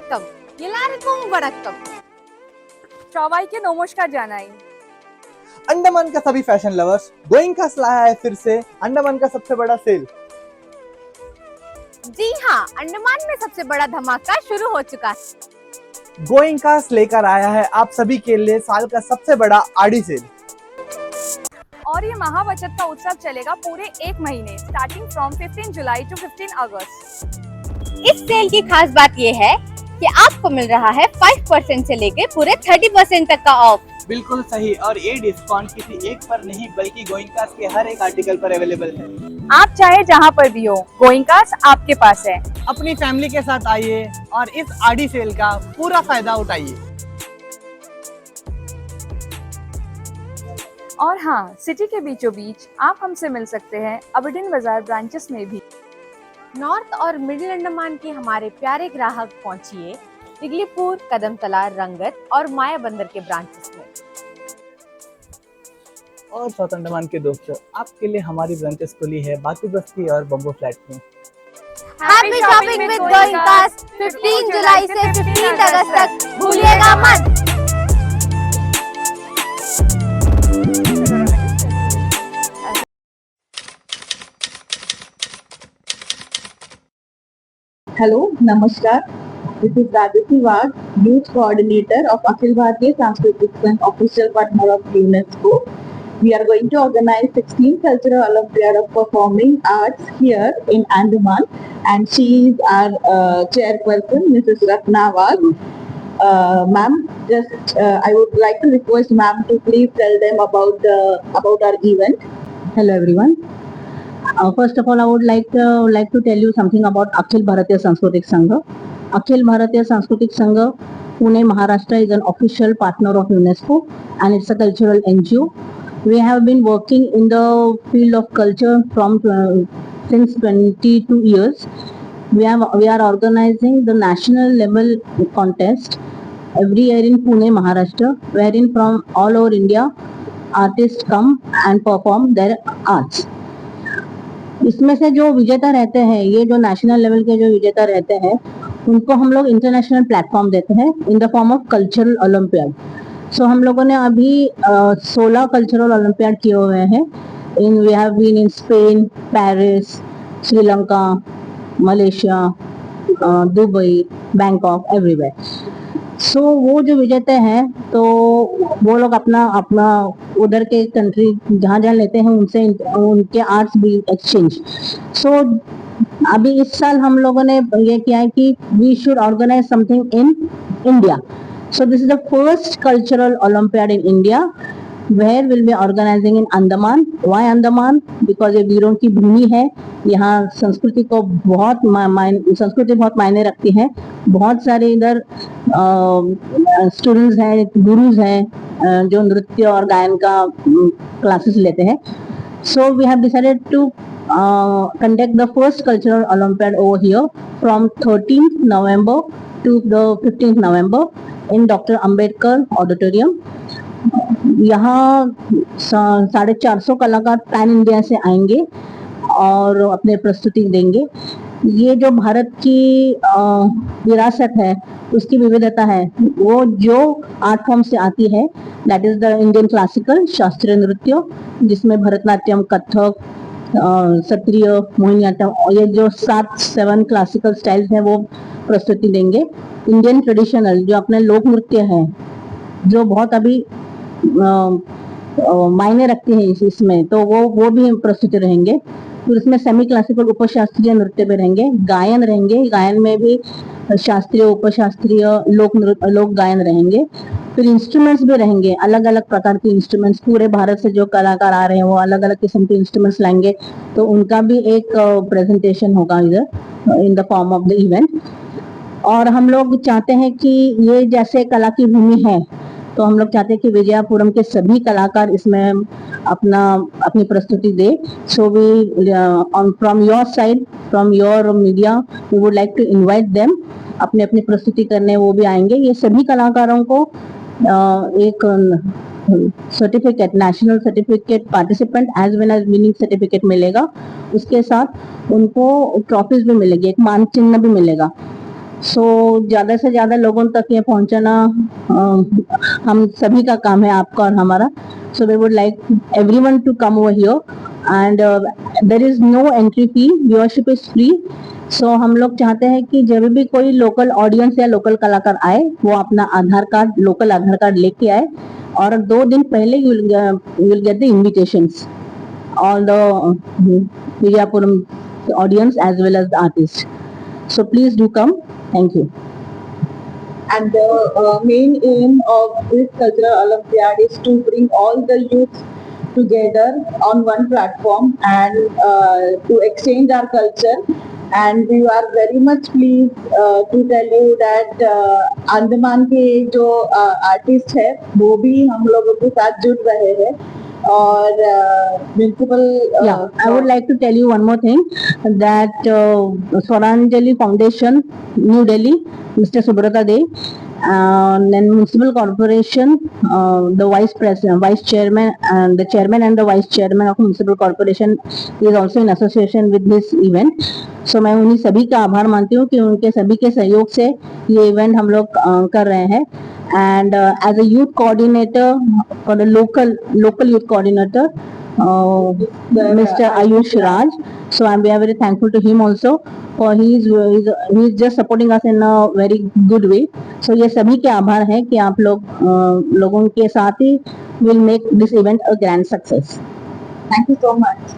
वणक्कम எல்லாருக்கும் வணக்கம் সবাইকে নমস্কার জানাই। अंडमान का सभी फैशन लवर्स, गोइंकास लाया है फिर से अंडमान का सबसे बड़ा सेल। जी हाँ, अंडमान में सबसे बड़ा धमाका शुरू हो चुका है। गोइंकास लेकर आया है आप सभी के लिए साल का सबसे बड़ा आड़ी सेल। और ये महाबचत का उत्सव चलेगा पूरे एक महीने, स्टार्टिंग फ्रॉम 15 जुलाई टू 15 अगस्त। इस सेल की खास बात ये है कि आपको मिल रहा है 5% से लेके पूरे 30% तक का ऑफ। बिल्कुल सही, और ये डिस्काउंट किसी एक पर नहीं बल्कि गोइंकास के हर एक आर्टिकल पर अवेलेबल है। आप चाहे जहाँ पर भी हो, गोइंकास आपके पास है। अपनी फैमिली के साथ आइए और इस आड़ी सेल का पूरा फायदा उठाइए। और हाँ, सिटी के बीचों बीच आप हमसे मिल सकते हैं अबडिन बाजार ब्रांचेस में भी। नॉर्थ और मिडिल अंडमान के हमारे प्यारे ग्राहक पहुंचिए दिगलीपुर, कदमतला, रंगत और माया बंदर के ब्रांचेस में। और साउथ अंडमान के दोस्तों, आपके लिए हमारी ब्रांचेस खुली है बातू बस्ती और बम्बो फ्लैट में। हैप्पी शॉपिंग विद गोइंकास 15 जुलाई से 15 अगस्त तक भूलिएगा मत। Hello, Namaskar. This is Rajati Wag, Youth Coordinator of Akhil Bharatiya Sanskritik Sangh, official partner of UNESCO. We are going to organize 16th Cultural Olympiad of Performing Arts here in Andaman, and she is our chairperson, Mrs. Ratna Wag. Ma'am, just I would like to request ma'am to please tell them about our event. Hello everyone. First of all, I would like to tell you something about Akhil Bharatiya Sanskritik Sangha. Akhil Bharatiya Sanskritik Sangha, Pune, Maharashtra is an official partner of UNESCO and it's a cultural NGO. We have been working in the field of culture from since 22 years. We are organizing the national level contest every year in Pune, Maharashtra, wherein from all over India artists come and perform their arts. इसमें से जो विजेता रहते हैं, ये जो national level के जो विजेता रहते हैं, उनको हम लोग इंटरनेशनल प्लेटफॉर्म देते हैं in the form of cultural olympiad. So हम लोगों ने अभी 16 कल्चरल ओलंपियाड किए हुए हैं। We have been in Spain, Paris, Sri Lanka, Malaysia, Dubai, Bangkok, everywhere. So वो जो विजेता हैं, तो वो लोग अपना उधर के कंट्री जहाँ जहाँ लेते हैं उनसे उनके आर्ट्स भी एक्सचेंज। सो अभी इस साल हम लोगों ने ये किया है कि we should organise something in India. So this is the first cultural olympiad in India where we'll be organizing in Andaman. Why Andaman? Because ये वीरों की भूमि है। यहाँ संस्कृति बहुत मायने रखती है। बहुत सारे इधर स्टूडेंट्स हैं, गुरुज हैं जो नृत्य और गायन का क्लासेस लेते हैं। So we have decided to conduct the first cultural Olympiad over here from 13th November to the 15th November in Dr. Ambedkar Auditorium. यहाँ 450 कलाकार पैन इंडिया से आएंगे और अपने प्रस्तुति देंगे। ये जो भारत की विरासत है, उसकी विविधता है, वो जो आर्ट फॉर्म से आती है, that is the Indian classical शास्त्रीय नृत्य, जिसमें भरतनाट्यम, कथक, सत्रिय, मोहिनीअट्टम, ये जो 7 क्लासिकल स्टाइल्स हैं वो प्रस्तुति देंगे। इंडियन ट्रेडिशनल जो अपने लोक नृत्य है, जो बहुत अभी मायने रखती है इसमें, तो वो भी प्रस्तुति रहेंगे। फिर इसमें सेमी क्लासिकल उपशास्त्रीय नृत्य भी रहेंगे, गायन रहेंगे, गायन में भी शास्त्रीय, उपशास्त्रीय, लोक गायन रहेंगे। फिर इंस्ट्रूमेंट्स भी रहेंगे, अलग अलग प्रकार के इंस्ट्रूमेंट्स। पूरे भारत से जो कलाकार आ रहे हैं वो अलग अलग किस्म के इंस्ट्रूमेंट्स लाएंगे, तो उनका भी एक प्रेजेंटेशन होगा इधर इन the form of the event. और हम लोग चाहते हैं कि ये जैसे कला की भूमि है, तो हम लोग चाहते हैं कि विजयपुरम के सभी कलाकार इसमें अपनी प्रस्तुति दे। So we from your side, from your media, we would like to invite them अपनी प्रस्तुति करने। वो भी आएंगे। ये सभी कलाकारों को एक certificate, national certificate, participant as well as winning certificate मिलेगा। उसके साथ उनको ट्रॉफीज भी मिलेगी, एक मान चिन्ह भी मिलेगा। सो ज़्यादा से ज़्यादा लोगों तक ये पहुंचाना हम सभी का काम है, आपका और हमारा. So we would like everyone to come over here and there is no entry fee, viewership is free. So हम लोग चाहते हैं कि जब भी कोई लोकल ऑडियंस या लोकल कलाकार आए वो अपना आधार कार्ड, लोकल आधार कार्ड लेके आए और 2 दिन पहले you will get the invitations all the Vijayapuram audience as well as the artist. So please do come. Thank you. And the main aim of this cultural Olympiad is to bring all the youth together on one platform and to exchange our culture. And we are very much pleased to tell you that Andaman के जो artist है वो भी हम लोगों के साथ जुड़ रहे हैं. और municipal Yeah, I would like to tell you one more thing that Swaranjali Foundation, New Delhi, Mr. Subrata De, and then Municipal Corporation, the Vice President, Vice Chairman, and the Chairman and the Vice Chairman of Municipal Corporation is also in association with this event. So मैं उन्हीं सभी का आभार मानती हूँ कि उनके सभी के सहयोग से ये इवेंट हम लोग कर रहे हैं. And as a youth coordinator for the local youth coordinator, Mr. Ayush Raj. So we are very thankful to him also for he's just supporting us in a very good way. So ये सभी के आभार है कि आप लोगों के साथ ही will make this event a grand success. Thank you so much.